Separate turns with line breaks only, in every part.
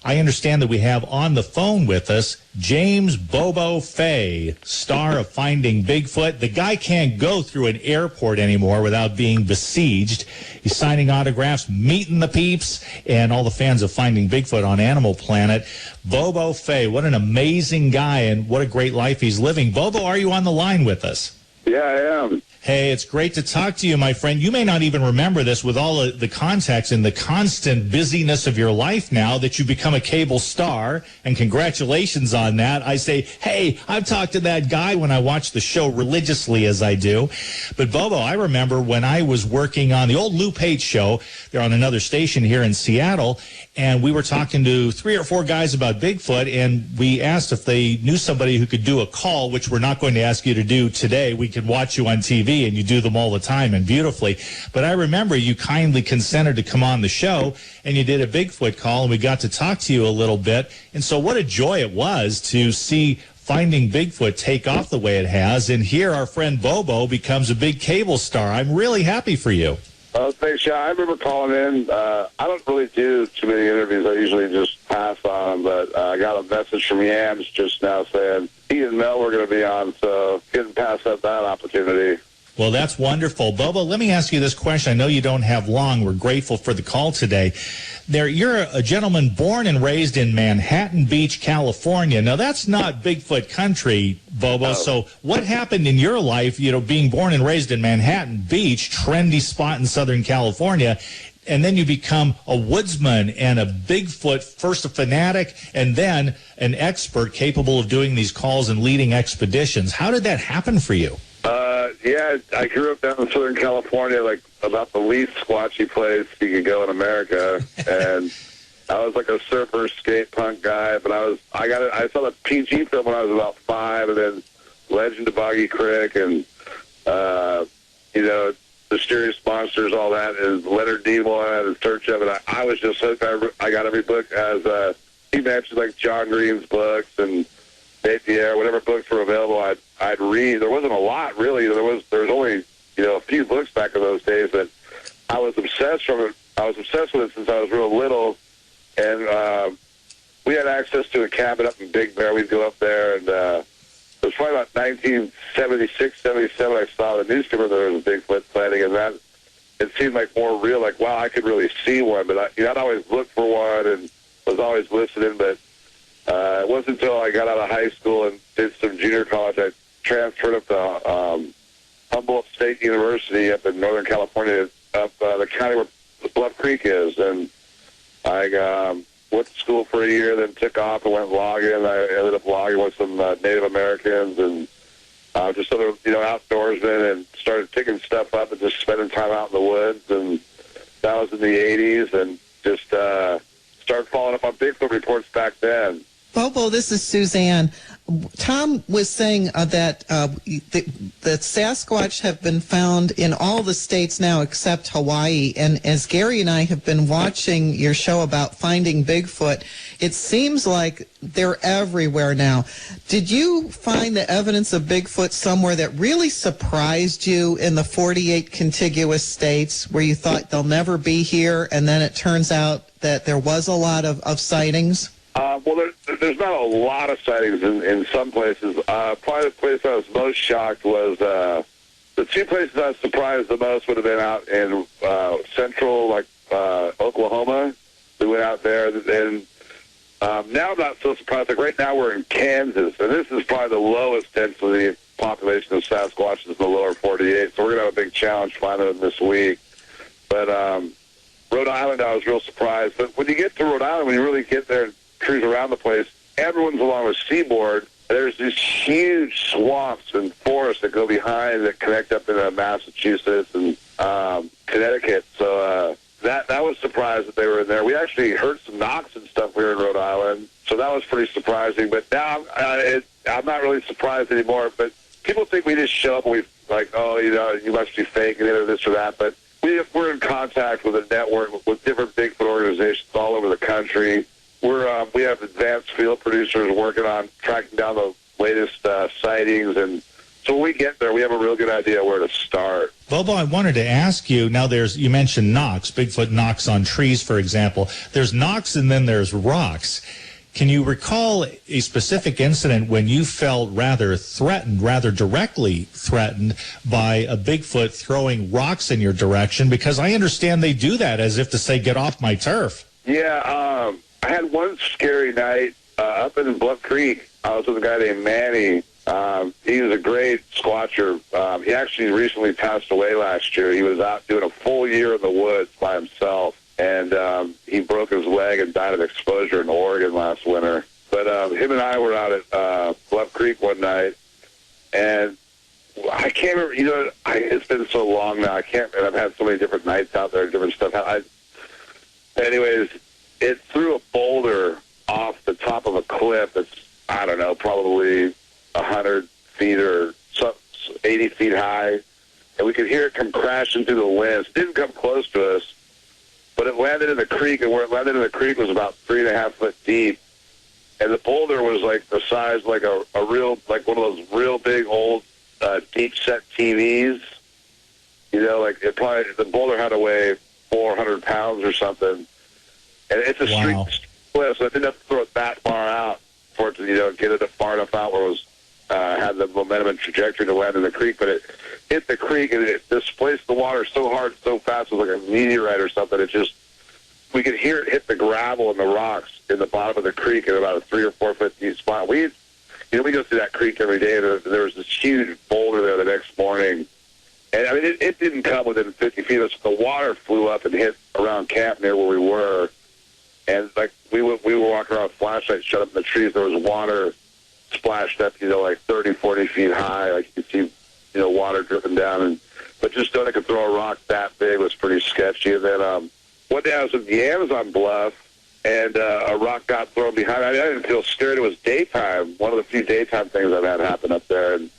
I understand that we have on the phone with us James Bobo Fay, star of Finding Bigfoot. The guy can't go through an airport anymore without being besieged. He's signing autographs, meeting the peeps, and all the fans of Finding Bigfoot on Animal Planet. Bobo Fay, what an amazing guy, and what a great life he's living. Bobo, are you on the line with us?
Yeah, I am.
Hey, it's great to talk to you, my friend. You may not even remember this with all of the contacts and the constant busyness of your life now that you become a cable star, and congratulations on that. I say, hey, I've talked to that guy when I watch the show religiously as I do. But, Bobo, I remember when I was working on the old Lou Page show, they're on another station here in Seattle, and we were talking to 3 or 4 guys about Bigfoot, and we asked if they knew somebody who could do a call, which we're not going to ask you to do today. We can watch you on TV, and you do them all the time and beautifully. But I remember you kindly consented to come on the show, and you did a Bigfoot call, and we got to talk to you a little bit. And so what a joy it was to see Finding Bigfoot take off the way it has, and here our friend Bobo becomes a big cable star. I'm really happy for you.
Thanks, yeah. I remember calling in. I don't really do too many interviews. I usually just pass on them, but I got a message from Yams just now saying he and Mel were going to be on, so couldn't pass up that opportunity.
Well, that's wonderful. Bobo, let me ask you this question. I know you don't have long. We're grateful for the call today. You're a gentleman born and raised in Manhattan Beach, California. Now, that's not Bigfoot country, Bobo.
No.
So what happened in your life, being born and raised in Manhattan Beach, trendy spot in Southern California, and then you become a woodsman and a Bigfoot, first a fanatic, and then an expert capable of doing these calls and leading expeditions. How did that happen for you?
Yeah, I grew up down in Southern California, like about the least squatchy place you could go in America, and I was like a surfer, skate punk guy. But I saw the PG film when I was about 5, and then Legend of Boggy Creek, and Mysterious Monsters, all that, and Leonard Nimoy, In Search of It. I was just hooked. I got every book as he mentioned, like John Green's books and Nate Pierre, whatever books were available, I'd read. There wasn't a lot, really. There was only a few books back in those days, but I was obsessed with it since I was real little. And we had access to a cabin up in Big Bear. We'd go up there, and it was probably about 1976, 77. I saw the newspaper there was a Bigfoot sighting, and that it seemed like more real. Like, wow, I could really see one. But I'd always looked for one and was always listening, but. It wasn't until I got out of high school and did some junior college, I transferred up to Humboldt State University up in Northern California, up the county where Bluff Creek is. And I went to school for a year, then took off and went logging. I ended up logging with some Native Americans and just other, outdoorsmen, and started picking stuff up and just spending time out in the woods. And that was in the 80s, and just started following up on Bigfoot reports back then.
Bobo, this is Suzanne. Tom was saying that Sasquatch have been found in all the states now except Hawaii. And as Gary and I have been watching your show about Finding Bigfoot, it seems like they're everywhere now. Did you find the evidence of Bigfoot somewhere that really surprised you in the 48 contiguous states where you thought they'll never be here, and then it turns out that there was a lot of sightings?
Well, there's not a lot of sightings in some places. Probably the place I was most shocked was the 2 places I was surprised the most would have been out in central, Oklahoma. We went out there, and now I'm not so surprised. Like right now we're in Kansas, and this is probably the lowest density population of Sasquatches in the lower 48, so we're going to have a big challenge finding them this week. But Rhode Island, I was real surprised. But when you get to Rhode Island, when you really get there and cruise around the place, everyone's along the seaboard. There's these huge swamps and forests that go behind that connect up into Massachusetts and Connecticut. So that was surprised that they were in there. We actually heard some knocks and stuff here in Rhode Island, so that was pretty surprising. But now I'm not really surprised anymore. But people think we just show up and we you must be faking it or this or that. But we're in contact with a network with different Bigfoot organizations all over the country. We have advanced field producers working on tracking down the latest sightings and So when we get there, we have a real good idea where to start.
Bobo, I wanted to ask you, now you mentioned knocks, Bigfoot knocks on trees, for example. There's knocks and then there's rocks. Can you recall a specific incident when you felt rather threatened, rather directly threatened by a Bigfoot throwing rocks in your direction? Because I understand they do that as if to say, get off my turf.
Yeah, I had one scary night up in Bluff Creek. I was with a guy named Manny. He was a great squatcher. He actually recently passed away last year. He was out doing a full year in the woods by himself, and he broke his leg and died of exposure in Oregon last winter. But him and I were out at Bluff Creek one night, and I can't remember, it's been so long now, and I've had so many different nights out there, different stuff. Anyways, it threw a boulder off the top of a cliff that's, I don't know, probably 100 feet or 80 feet high, and we could hear it come crashing through the winds. It didn't come close to us, but it landed in the creek, and where it landed in the creek was about 3.5 foot deep, and the boulder was like the size, like a real, like one of those real big old deep set TVs. Like the boulder had to weigh 400 pounds or something, and it's a street cliff, so I didn't have to throw it that far out for it to, get it far enough out where it was had the momentum and trajectory to land in the creek, but it hit the creek and it displaced the water so hard, so fast, it was like a meteorite or something. We could hear it hit the gravel and the rocks in the bottom of the creek at about a 3 or 4 foot deep spot. We go through that creek every day, and there was this huge boulder there the next morning. And I mean, it didn't come within 50 feet of us. The water flew up and hit around camp near where we were. And like we were walking around with flashlights shut up in the trees. There was water splashed up, like 30, 40 feet high. Like you could see, water dripping down. But just knowing I could throw a rock that big was pretty sketchy. And then one day I was at the Amazon Bluff, and a rock got thrown behind me. I didn't feel scared. It was daytime. One of the few daytime things I've had happen up there. And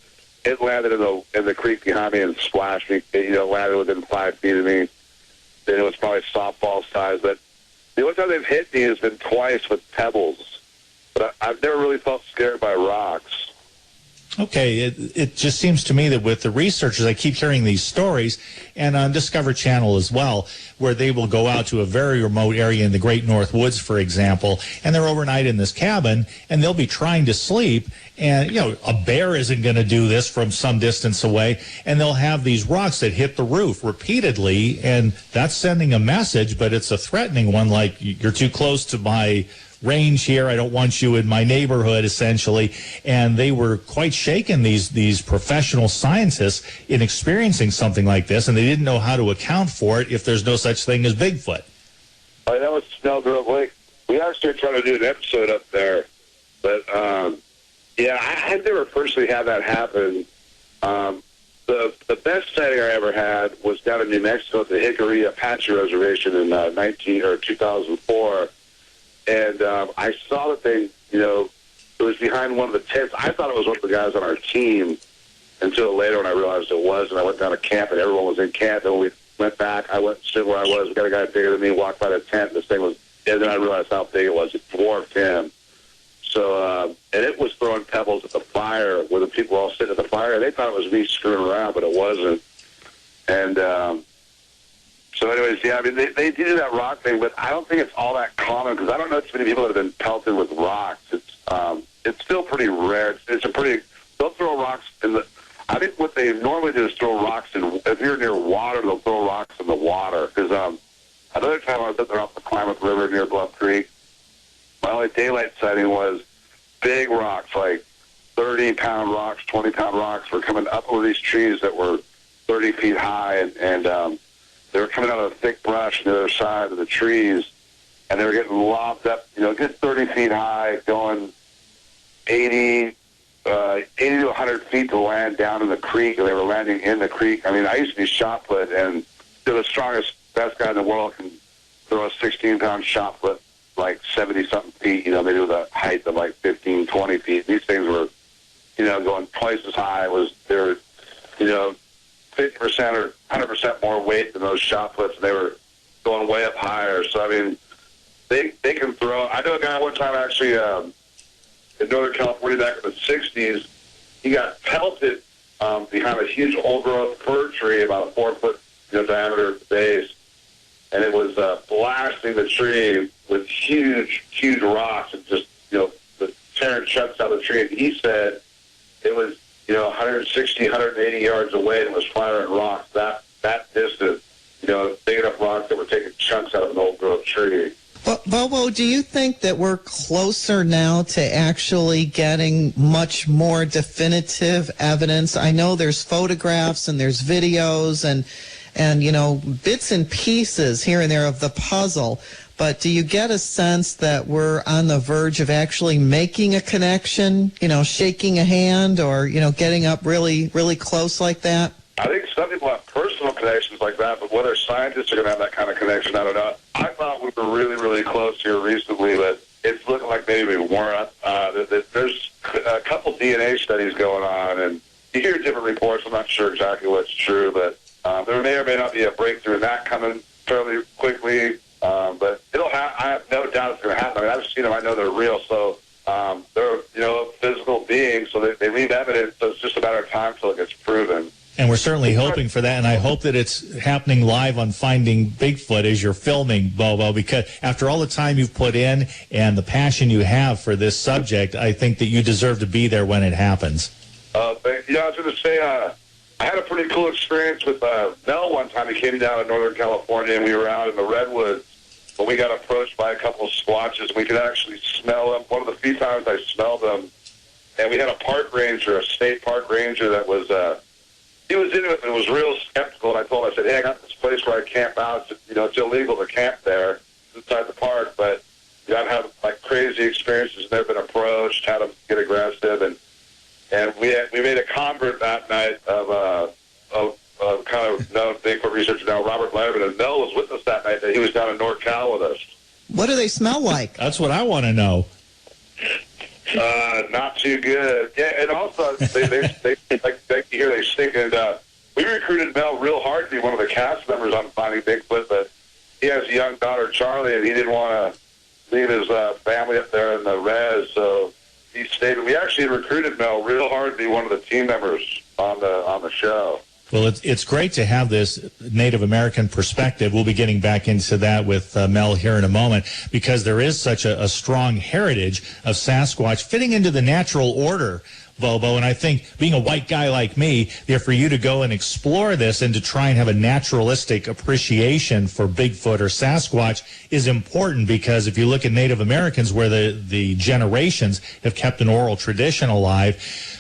it landed in the creek behind me and splashed me. It, landed within 5 feet of me. And it was probably softball size. But the only time they've hit me has been twice with pebbles. But I've never really felt scared by rocks.
Okay, it just seems to me that with the researchers, I keep hearing these stories, and on Discovery Channel as well, where they will go out to a very remote area in the Great North Woods, for example, and they're overnight in this cabin, and they'll be trying to sleep, and, a bear isn't going to do this from some distance away, and they'll have these rocks that hit the roof repeatedly, and that's sending a message, but it's a threatening one, like, you're too close to my range here, I don't want you in my neighborhood, essentially. And they were quite shaken, these professional scientists, in experiencing something like this, and they didn't know how to account for it if there's no such thing as Bigfoot.
I know it's Snellgrove Lake. We actually are trying to do an episode up there, but I never personally had that happen. The best sighting I ever had was down in New Mexico at the Hickory Apache Reservation in 2004. And I saw that they, it was behind one of the tents. I thought it was one of the guys on our team until later when I realized it was. And I went down to camp, and everyone was in camp. And when we went back, I went and stood where I was. We got a guy bigger than me, walked by the tent, and this thing was, and then I realized how big it was. It dwarfed him. So, and it was throwing pebbles at the fire where the people were all sitting at the fire. And they thought it was me screwing around, but it wasn't. And so anyways, I mean, they do that rock thing, but I don't think it's all that common because I don't know too many people that have been pelted with rocks. It's still pretty rare. They'll throw rocks I think what they normally do is throw rocks if you're near water, they'll throw rocks in the water. Because another time I was up there off the Klamath River near Bluff Creek, my only daylight sighting was big rocks, like 30-pound rocks, 20-pound rocks were coming up over these trees that were 30 feet high, and they were coming out of the thick brush on the other side of the trees, and they were getting lobbed up, good 30 feet high, going 80 to 100 feet to land down in the creek, and they were landing in the creek. I mean, I used to be shot put, and they're the strongest, best guy in the world can throw a 16-pound shot put like 70-something feet. They do the height of like 15, 20 feet. These things were, going twice as high. They're 50% or 100% more weight than those shot puts, and they were going way up higher. So, I mean, they can throw. I know a guy one time actually in Northern California back in the 60s, he got pelted behind a huge old-growth fir tree, about a 4-foot diameter at the base, and it was blasting the tree with huge, huge rocks and just the tearing chunks out of the tree. And he said it was 160, 180 yards away, and it was firing rocks that distance. Big enough rocks that were taking chunks out of an old-growth tree.
Bobo, do you think that we're closer now to actually getting much more definitive evidence? I know there's photographs and there's videos and bits and pieces here and there of the puzzle, but do you get a sense that we're on the verge of actually making a connection, shaking a hand or, getting up really, really close like that?
I think some people have personal connections like that, but whether scientists are going to have that kind of connection, I don't know. I thought we were really, really close here recently, but it's looking like maybe we weren't. There's a couple DNA studies going on, and you hear different reports. I'm not sure exactly what's true, but there may or may not be a breakthrough in that coming fairly quickly. But I have no doubt it's going to happen. I mean, I've seen them. I know they're real. So they're physical beings, so they leave evidence. So it's just a matter of time until it gets proven.
And we're certainly hoping for that, and I hope that it's happening live on Finding Bigfoot as you're filming, Bobo, because after all the time you've put in and the passion you have for this subject, I think that you deserve to be there when it happens.
I was going to say, I had a pretty cool experience with Mel one time. He came down to Northern California, and we were out in the redwoods when we got approached by a couple of squatches. We could actually smell them. One of the few times I smelled them, and we had a park ranger, a state park ranger that was... he was into it and was real skeptical, and I told him, I said, hey, I got this place where I camp out. It's illegal to camp there inside the park, but I've had like crazy experiences, never been approached, had them get aggressive, and we made a convert that night of kind of known Bigfoot researcher now, Robert Levin, and Mel was with us that night, and he was down in NorCal with us.
What do they smell like?
That's what I want to know.
Not too good. Yeah, and also they like you hear they stink. And we recruited Mel real hard to be one of the cast members on Finding Bigfoot, but he has a young daughter, Charlie, and he didn't want to leave his family up there in the res, so he stayed. We actually recruited Mel real hard to be one of the team members on the show.
Well, it's great to have this Native American perspective. We'll be getting back into that with Mel here in a moment, because there is such a strong heritage of Sasquatch fitting into the natural order, Bobo. And I think being a white guy like me, there for you to go and explore this and to try and have a naturalistic appreciation for Bigfoot or Sasquatch is important, because if you look at Native Americans, where the generations have kept an oral tradition alive,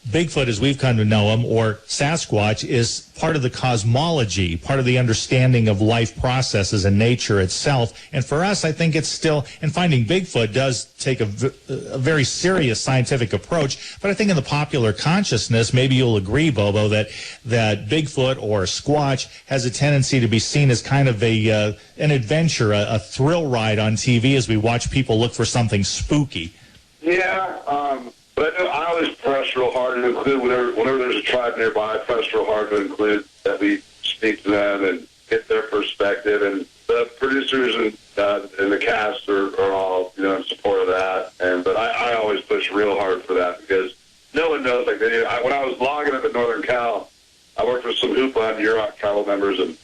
Bigfoot, as we've come to know him, or Sasquatch, is part of the cosmology, part of the understanding of life processes and nature itself. And for us, I think it's still, and Finding Bigfoot does take a very serious scientific approach. But I think in the popular consciousness, maybe you'll agree, Bobo, that Bigfoot or Squatch has a tendency to be seen as kind of an adventure, a thrill ride on TV as we watch people look for something spooky.
Yeah, but I always press real hard to include, whenever there's a tribe nearby, I press real hard to include that we speak to them and get their perspective. And the producers and the cast are all, in support of that. But I always push real hard for that, because no one knows. Like when I was logging up at Northern Cal, I worked with some Hoopa and Yurok tribal members, and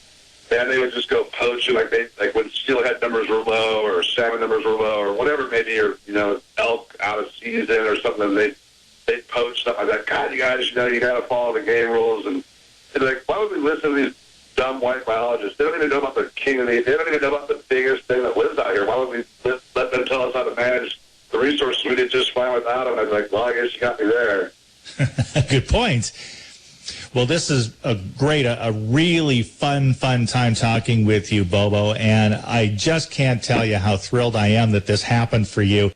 they would just go poaching, like when steelhead numbers were low or salmon numbers were low or whatever it may be, or elk out of season or something. They'd poach stuff like that. God, you guys, you got to follow the game rules. And they're like, why would we listen to these dumb white biologists? They don't even know about the king of the. They don't even know about the biggest thing that lives out here. Why would we let them tell us how to manage the resources we did just fine without them? I was like, well, I guess you got me there.
Good point. Well, this is a really fun time talking with you, Bobo, and I just can't tell you how thrilled I am that this happened for you.